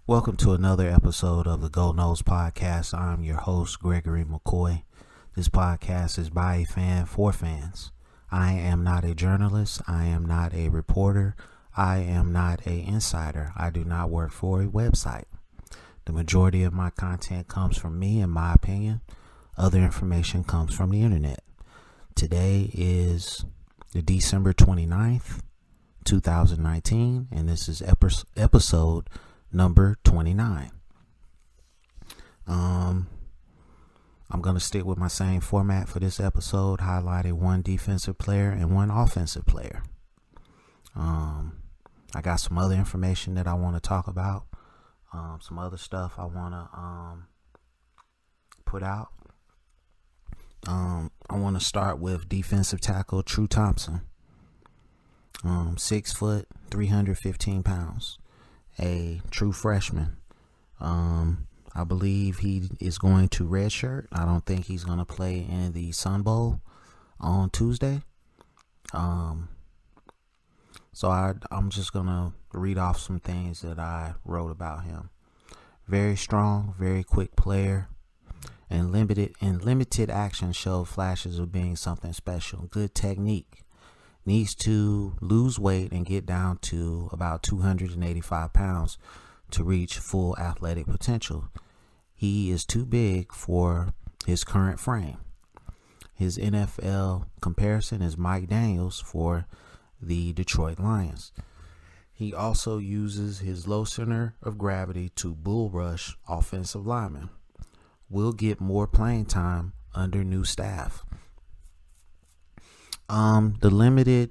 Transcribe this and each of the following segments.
Welcome to another episode of the Noles Podcast. I'm your host, Gregory McCoy. This podcast is by a fan for fans. I am not a journalist. I am not a reporter. I am not an insider. I do not work for a website. The majority of my content comes from me, in my opinion. Other information comes from the internet. Today is the December 29th, 2019, and this is episode number 29. I'm going to stick with my same format for this episode, highlighting one defensive player and one offensive player. I got some other information that I want to talk about, some other stuff I want to put out. I want to start with defensive tackle True Thompson, 6 foot, 315 pounds. A true freshman. I believe he is going to redshirt. I don't think he's going to play in the Sun Bowl on Tuesday. So I'm just going to read off some things that I wrote about him. Very strong, very quick player, and limited action showed flashes of being something special. Good technique. Needs to lose weight and get down to about 285 pounds to reach full athletic potential. He is too big for his current frame. His NFL comparison is Mike Daniels for the Detroit Lions. He also uses his low center of gravity to bull rush offensive linemen. Will get more playing time under new staff. The limited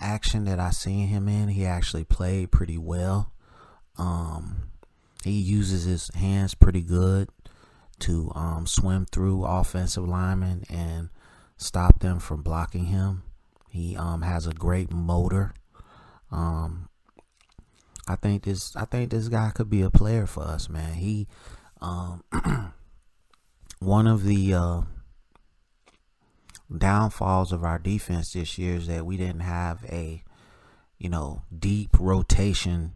action that I seen him in, he actually played pretty well. He uses his hands pretty good to swim through offensive linemen and stop them from blocking him. He has a great motor. I think this guy could be a player for us, man. He one of the downfalls of our defense this year is that we didn't have a deep rotation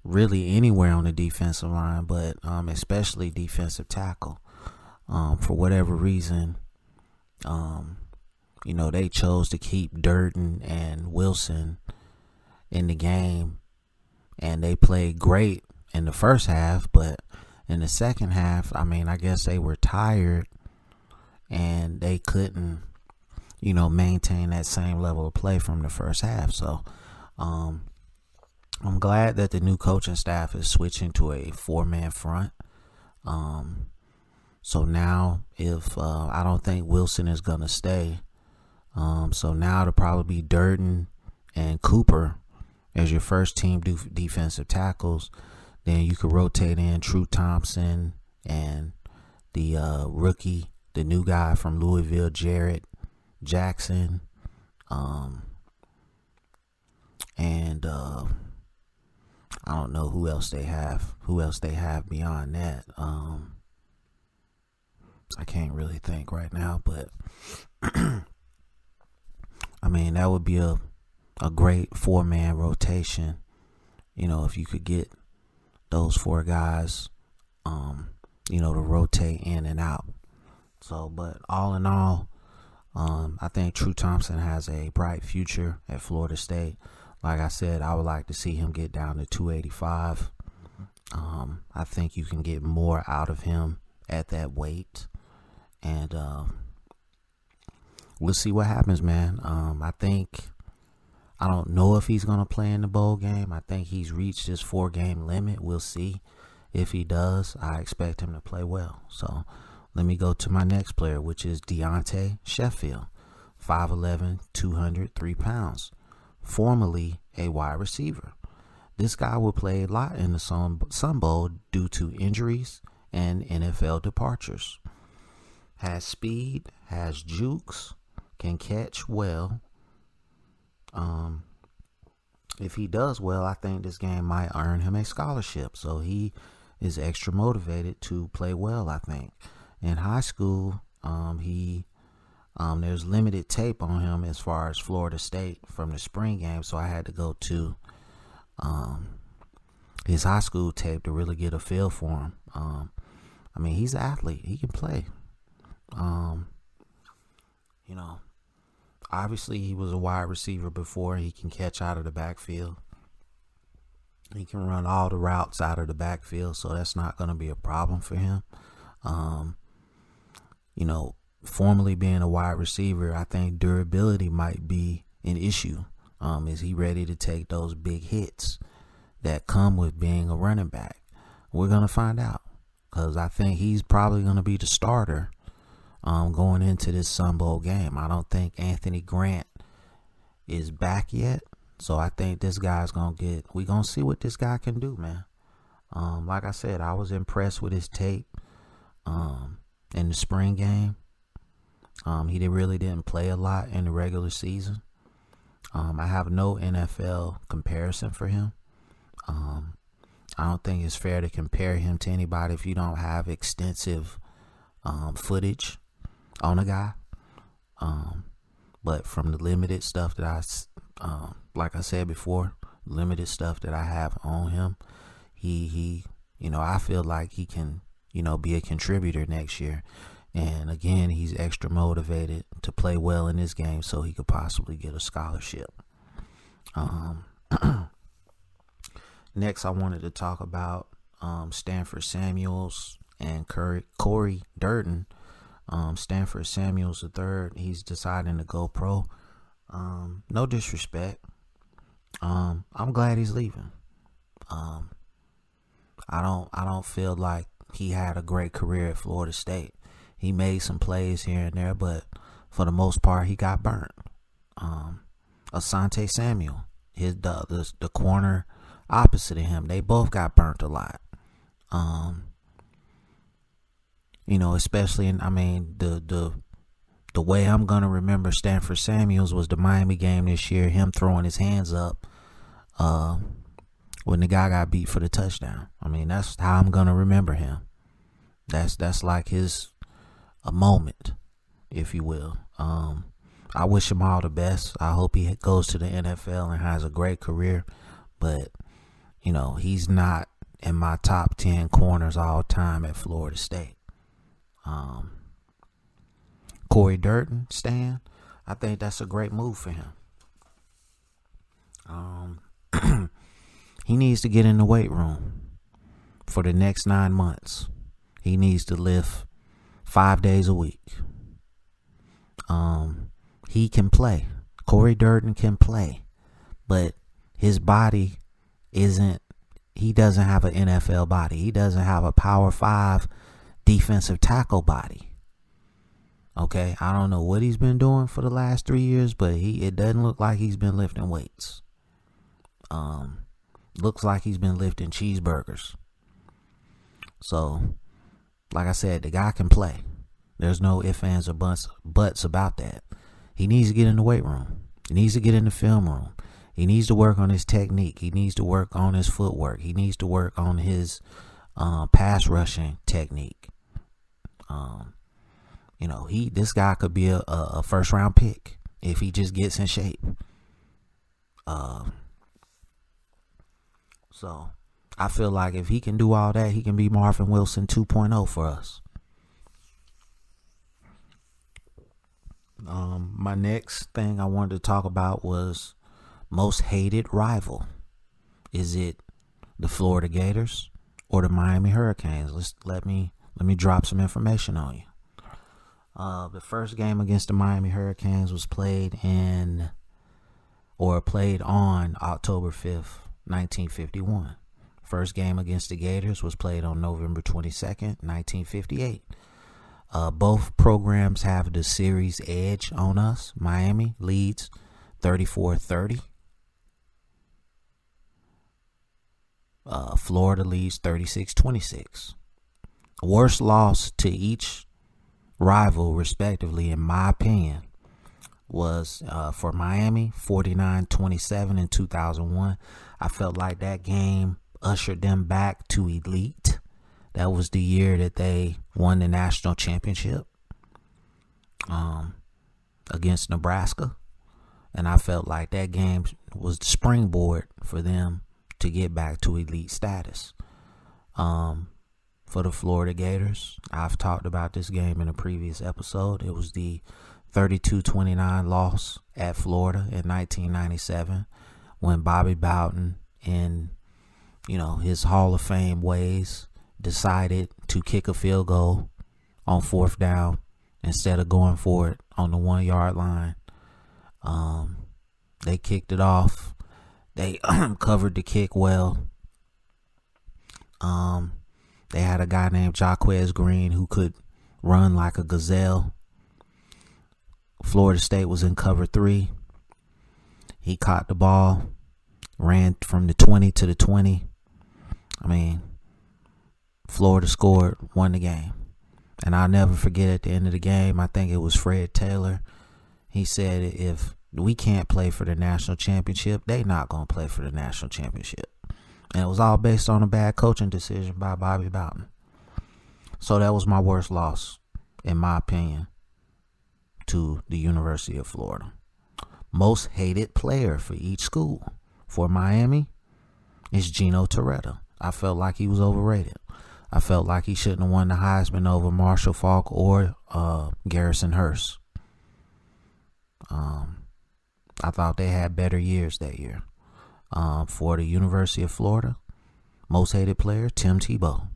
really anywhere on the defensive line, but especially defensive tackle. For whatever reason, they chose to keep Durden and Wilson in the game, and they played great in the first half, but in the second half, I guess they were tired and they couldn't maintain that same level of play from the first half. So I'm glad that the new coaching staff is switching to a 4-man front. So now if I don't think Wilson is going to stay. So now it'll probably be Durden and Cooper as your first team defensive tackles. Then you could rotate in True Thompson and the rookie, the new guy from Louisville, Jared Jackson, and I don't know who else they have beyond that. I can't really think right now, but that would be a great 4-man rotation, if you could get those 4 guys to rotate in and out. So, but all in all, I think True Thompson has a bright future at Florida State. Like I said, I would like to see him get down to 285. I think you can get more out of him at that weight. And we'll see what happens, man. I don't know if he's going to play in the bowl game. I think he's reached his 4-game limit. We'll see. If he does, I expect him to play well. So let me go to my next player, which is Deontay Sheffield, 5'11", 203 pounds, formerly a wide receiver. This guy will play a lot in the Sun Bowl due to injuries and NFL departures. Has speed, has jukes, can catch well. If he does well, I think this game might earn him a scholarship. So he is extra motivated to play well, I think. In high school, there's limited tape on him as far as Florida State from the spring game, so I had to go to his high school tape to really get a feel for him. I mean, he's an athlete. He can play. You know, obviously he was a wide receiver before. He can catch out of the backfield. He can run all the routes out of the backfield, so that's not going to be a problem for him. You know, formerly being a wide receiver, I think durability might be an issue. Is he ready to take those big hits that come with being a running back? We're going to find out, because I think he's probably going to be the starter going into this Sun Bowl game. I don't think Anthony Grant is back yet. So I think this guy's we're going to see what this guy can do, man. Like I said, I was impressed with his tape in the spring game. He really didn't play a lot in the regular season. I have no NFL comparison for him. I don't think it's fair to compare him to anybody if you don't have extensive footage on a guy. But from the limited stuff that like I said before, limited stuff that I have on him, he I feel like he can, be a contributor next year. And again, he's extra motivated to play well in this game so he could possibly get a scholarship. Next, I wanted to talk about Stanford Samuels and Corey Durden. Stanford Samuels III, he's deciding to go pro. No disrespect. I'm glad he's leaving. I don't feel like he had a great career at Florida State. He made some plays here and there, but for the most part, he got burnt. Asante Samuel, the corner opposite of him, they both got burnt a lot. Especially the way I'm gonna remember Stanford Samuels was the Miami game this year. Him throwing his hands up when the guy got beat for the touchdown. That's how I'm gonna remember him. That's like a moment, if you will. I wish him all the best. I hope he goes to the NFL and has a great career. But he's not in my top 10 corners all time at Florida State. Corey Durden, Stan, I think that's a great move for him. He needs to get in the weight room for the next 9 months. He needs to lift 5 days a week. He can play. Corey Durden can play, but his body he doesn't have an NFL body. He doesn't have a Power 5 defensive tackle body. Okay, I don't know what he's been doing for the last 3 years, but it doesn't look like he's been lifting weights. Looks like he's been lifting cheeseburgers. So, like I said, the guy can play. There's no ifs, ands, or buts about that. He needs to get in the weight room. He needs to get in the film room. He needs to work on his technique. He needs to work on his footwork. He needs to work on his pass rushing technique. This guy could be a first round pick if he just gets in shape. So I feel like if he can do all that, he can be Marvin Wilson 2.0 for us. My next thing I wanted to talk about was most hated rival. Is it the Florida Gators or the Miami Hurricanes? Let me drop some information on you. The first game against the Miami Hurricanes was played on October 5th, 1951. First game against the Gators was played on November 22nd, 1958. Both programs have the series edge on us. Miami leads 34-30. Florida leads 36-26. Worst loss to each rival, respectively, in my opinion, was for Miami, 49-27 in 2001. I felt like that game ushered them back to elite. That was the year that they won the national championship against Nebraska. And I felt like that game was the springboard for them to get back to elite status. For the Florida Gators, I've talked about this game in a previous episode. It was the 32-29 loss at Florida in 1997 when Bobby Bowden, in his Hall of Fame ways, decided to kick a field goal on 4th down instead of going for it on the 1-yard line. They kicked it off. They covered the kick well. They had a guy named Jaquez Green who could run like a gazelle. Florida State was in cover 3. He caught the ball, ran from the 20 to the 20. Florida scored, won the game. And I'll never forget, at the end of the game, I think it was Fred Taylor. He said, if we can't play for the national championship, they not going to play for the national championship. And it was all based on a bad coaching decision by Bobby Bowden. So that was my worst loss, in my opinion, to the University of Florida. Most hated player for each school. For Miami, it's Gino Torretta. I felt like he was overrated. I felt like he shouldn't have won the Heisman over Marshall Faulk or Garrison Hurst. I thought they had better years that year. For the University of Florida, most hated player, Tim Tebow.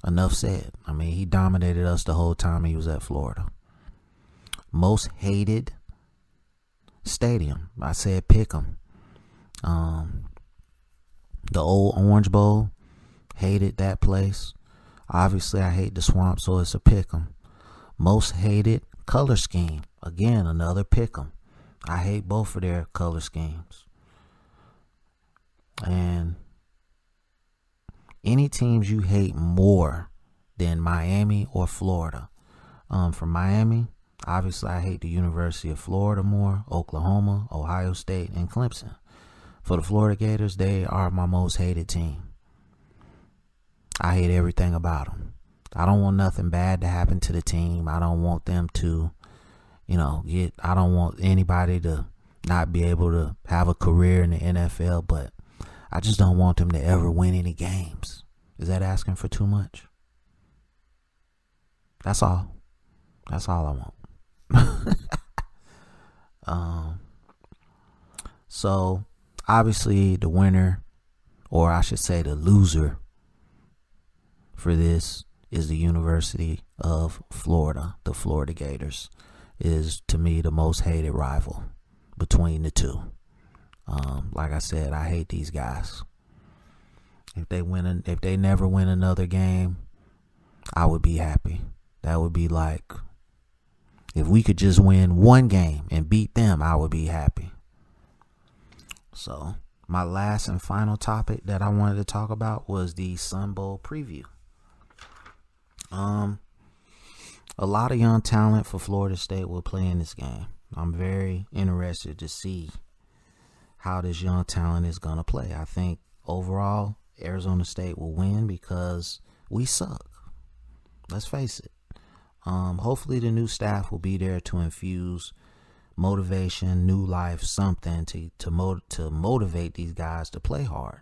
Enough said. He dominated us the whole time he was at Florida. Most hated stadium, I said Pick'em. The old Orange Bowl, hated that place. Obviously, I hate the Swamp, so it's a Pick'em. Most hated color scheme, again, another Pick'em. I hate both of their color schemes. And any teams you hate more than Miami or Florida. For Miami, obviously I hate the University of Florida more, Oklahoma, Ohio State, and Clemson. For the Florida Gators, they are my most hated team. I hate everything about them. I don't want nothing bad to happen to the team. I don't want them to, I don't want anybody to not be able to have a career in the NFL, but I just don't want them to ever win any games. Is that asking for too much? That's all. That's all I want. So obviously the winner, or I should say the loser for this, is the University of Florida. The Florida Gators is, to me, the most hated rival between the two. Like I said, I hate these guys. If they never win another game, I would be happy. That would be like, if we could just win one game and beat them, I would be happy. So my last and final topic that I wanted to talk about was the Sun Bowl preview. A lot of young talent for Florida State will play in this game. I'm very interested to see how this young talent is going to play. I think overall Arizona State will win because we suck. Let's face it. Hopefully the new staff will be there to infuse motivation, new life, something to motivate these guys to play hard.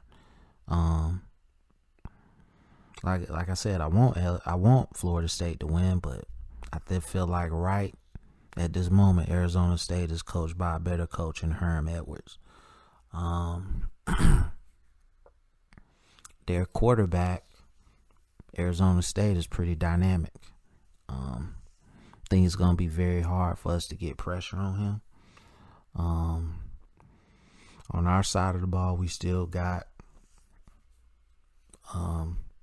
Like I said, I want Florida State to win, but I feel like right at this moment, Arizona State is coached by a better coach in Herm Edwards. Their quarterback, Arizona State, is pretty dynamic. I think it's going to be very hard for us to get pressure on him. On our side of the ball, we still got,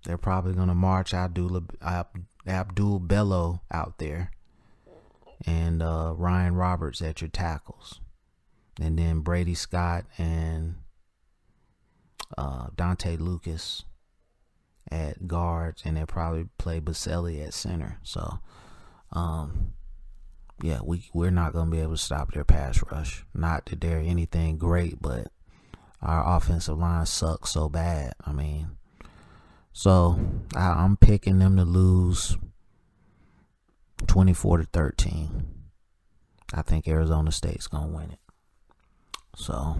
they're probably going to march Abdul Bello out there and Ryan Roberts at your tackles. And then Brady Scott and Dante Lucas at guards, and they'll probably play Baselli at center. So, we're not going to be able to stop their pass rush. Not that they're anything great, but our offensive line sucks so bad. So I'm picking them to lose 24-13. I think Arizona State's going to win it. So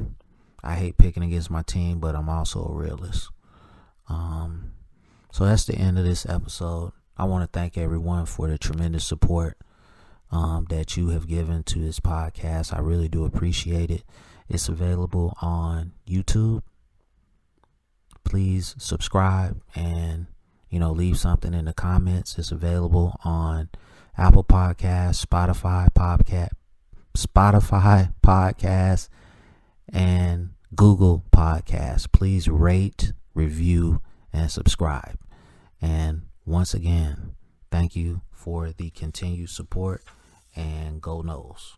I hate picking against my team, but I'm also a realist. So that's the end of this episode. I want to thank everyone for the tremendous support that you have given to this podcast. I really do appreciate it. It's available on YouTube. Please subscribe and, leave something in the comments. It's available on Apple Podcasts, Spotify Podcasts, and Google Podcasts. Please rate, review, and subscribe. And once again, thank you for the continued support, and go Noles.